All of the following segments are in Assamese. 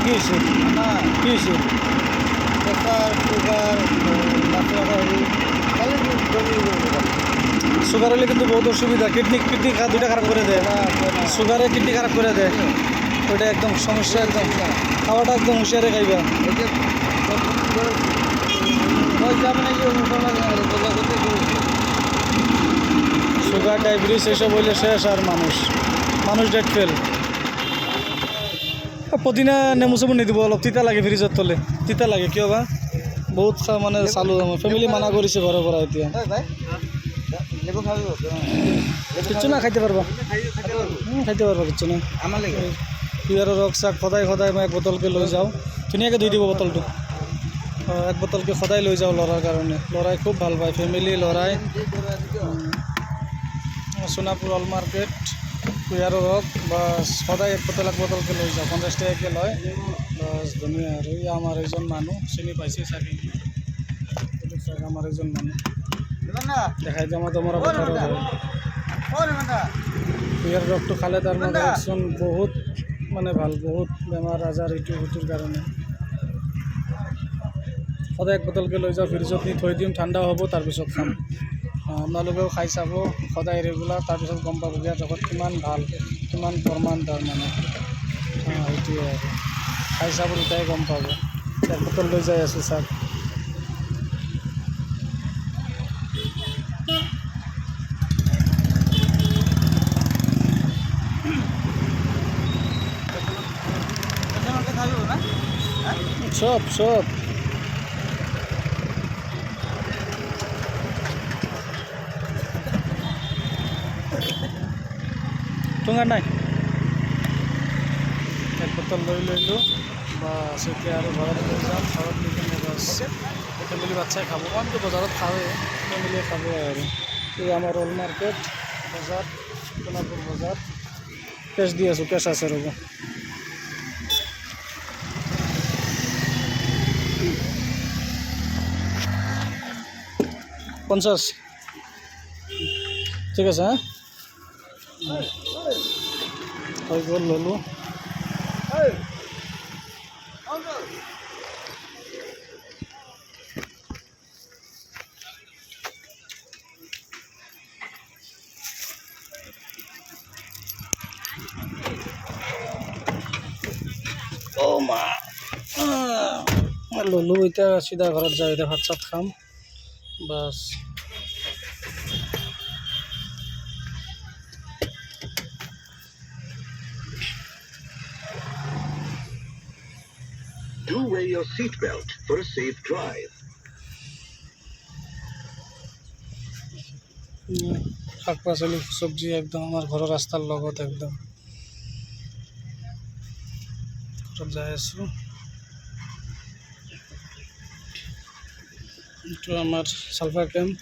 কি হয়েছে? কি হয়েছে? প্রেসার সুগার সুগার হলে কিন্তু বহুত অসুবিধা, কিডনি দুইটা খারাপ করে দেয়, সুগারে কিডনি খারাপ করে দেয়, ওইটা একদম সমস্যা, একদম খাওয়াটা একদম হুঁশিয়ারে খাইবা। সুগার ডায়াবেটিস এইসব হইলে শেষ, আর মানুষ ডেট ফেল। পুদিনা নেমু চেমু নিদিব, অলপ তিতা লাগে ফ্ৰিজত থলে, তিতা লাগে কিয় বা, বহুত মানে চালোঁ, আমাৰ ফেমিলি মানা কৰিছে ঘৰৰ পৰা এতিয়া। কিচ্ছু না খাইতে পারবা, খাইতে পারবা কিচ্ছু না। পিয়ারের রক শাক সদায় মই এক বোতলকে লৈ যাওঁ, ধুনীয়াকৈ ধুই দিব বটলটো। এক বোতলকে সদায় লৈ যাওঁ ল'ৰাৰ কাৰণে, ল'ৰাই খুব ভাল পায়, ফেমিলি ল'ৰাই। সোণাপুৰ অল মাৰ্কেট কুঁহিয়াৰৰ ৰস বাছ সদায় এক বোতলকে লৈ যাওঁ, 50 টকাকৈ লয় বাছ। ধুনীয়া আৰু এই আমাৰ এইজন মানুহ চিনি পাইছে চাগে, আমাৰ এইজন মানুহ দেখাই জমা দমৰা পথাৰত হয়। কুঁহিয়াৰ ৰসটো খালে তাৰ মানে একচোন বহুত মানে ভাল, বহুত বেমাৰ আজাৰ ইটো সিটোৰ কাৰণে। সদায় এক বোতলকৈ লৈ যাওঁ, ফ্ৰিজত নি থৈ দিম, ঠাণ্ডা হ'ব তাৰপিছত খাম। আপোনালোকেও খাই চাব সদায় ৰেগুলাৰ, তাৰপিছত গম পাব ইয়াৰ জগত কিমান ভাল, কিমান প্ৰমাণ তাৰমানে। সেইটোৱে আৰু খাই চাব, দুটাই গম পাব। এক বোতল লৈ যাই আছোঁ চাওক। সব টুঙা নাই, এক বোতল লৈলোঁ বাছ। এতিয়া আৰু ঘৰত লৈ যাম, ঘৰত লৈ কিনে বাছ ফেমিলি বাচ্চাই খাব, আমিতো বজাৰত খাওঁৱেই, ফেমিলিয়ে খাব আৰু। এই আমাৰ অল মাৰ্কেট বজাৰ, সোণাপুৰ বজাৰ। কেছ দি আছোঁ, কেছ আছে ৰ'ব। পঞ্চাছ, ঠিক আছে, হৈ গ'ল, ল'লোঁ। ল'লোঁ, এতিয়া চিধা ঘৰত যাওঁ, এতিয়া ভাত চাত খাম bus. Do wear your seatbelt for a safe drive. শাক পাচলি চব্জি একদম আমাৰ ঘৰৰ ৰাস্তাৰ লগত, একদম ঘৰত যাই আছোঁ। এইটো আমাৰ সালফাৰ কেম্প,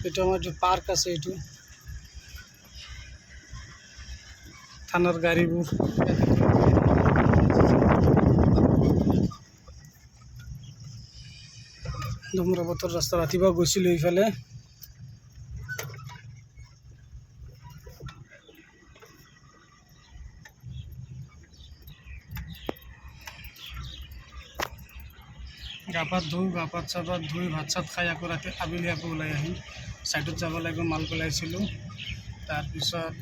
এইটো আমাৰ যে পাৰ্ক আছে, এইটো থানাৰ গাড়ীবোৰ ডমৰাপথৰ ৰাস্তা। ৰাতিপুৱা গৈছিলোঁ এইফালে, গা পা ধুই ভাত চাত খাই আকৌ ৰাতি আবেলি আকৌ ওলাই আহিম। ছাইডত যাব লাগিব, মাল পেলাইছিলোঁ। তাৰপিছত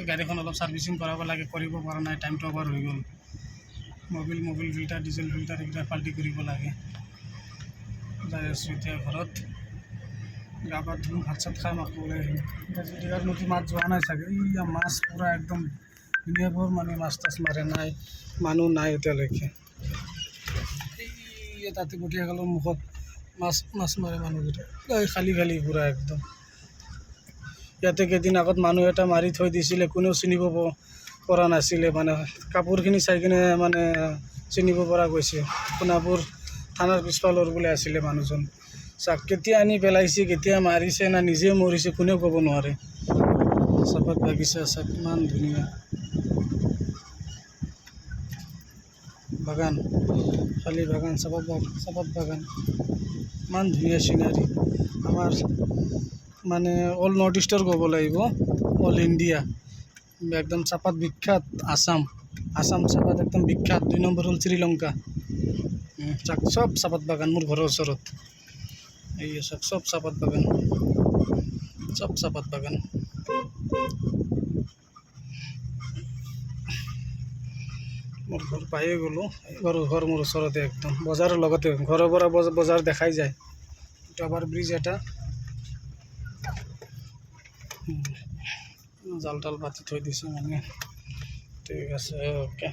গাড়ীখন অলপ ছাৰ্ভিচিং কৰাব লাগে, কৰিব পৰা নাই, টাইমটো অভাৰ হৈ গ'ল। মবিল ফিল্টাৰ, ডিজেল ফিল্টাৰ এইকেইটা পাল্টি কৰিব লাগে। যাই আছোঁ এতিয়া ঘৰত, গা পা ধুই ভাত চাত খাই আকৌ ওলাই আহিম। দীঘাৰ নদী মাছ যোৱা নাই চাগে, এই মাছ পূৰা একদম ধুনীয়াবোৰ মানে মাছ তাছ মাৰে, নাই মানুহ নাই এতিয়ালৈকে। তাতে গটিয়াখালৰ মুখত মাছ মাৰে মানুহকেইটা, খালী পূৰা একদম। ইয়াতে কেইদিন আগত মানুহ এটা মাৰি থৈ দিছিলে, কোনেও চিনিব পৰা নাছিলে, মানে কাপোৰখিনি চাই কিনে মানে চিনিব পৰা গৈছে। সোণাপুৰ থানাৰ পিছফালৰ বোলে আছিলে মানুহজন। চাক কেতিয়া আনি পেলাইছে, কেতিয়া মাৰিছে, না নিজে মৰিছে, কোনেও ক'ব নোৱাৰে। চাহপাত বাগিচা চাওক কিমান ধুনীয়া বাগান, খালী বাগান, চাহপাত বাগান, ইমান ধুনীয়া চিনাৰী। আমাৰ মানে অল নৰ্থ ইষ্টৰ ক'ব লাগিব, অল ইণ্ডিয়া একদম চাহপাত বিখ্যাত, আসাম। আসাম চাহপাত একদম বিখ্যাত। 2 নম্বৰ হ'ল শ্ৰীলংকা। চব চাহপাত বাগান মোৰ ঘৰৰ ওচৰত। এই চব চাহপাত বাগান, চব চাহপাত বাগান। মোৰ ঘৰ পায়ে গ'লোঁ। ঘৰ মোৰ ওচৰতে একদম বজাৰৰ লগতে, ঘৰৰ পৰা বজাৰ দেখাই যায়। এইটো আবাৰ ব্ৰিজ এটা, জাল তাল পাতি থৈ দিছে মানে। ঠিক আছে, অ'কে।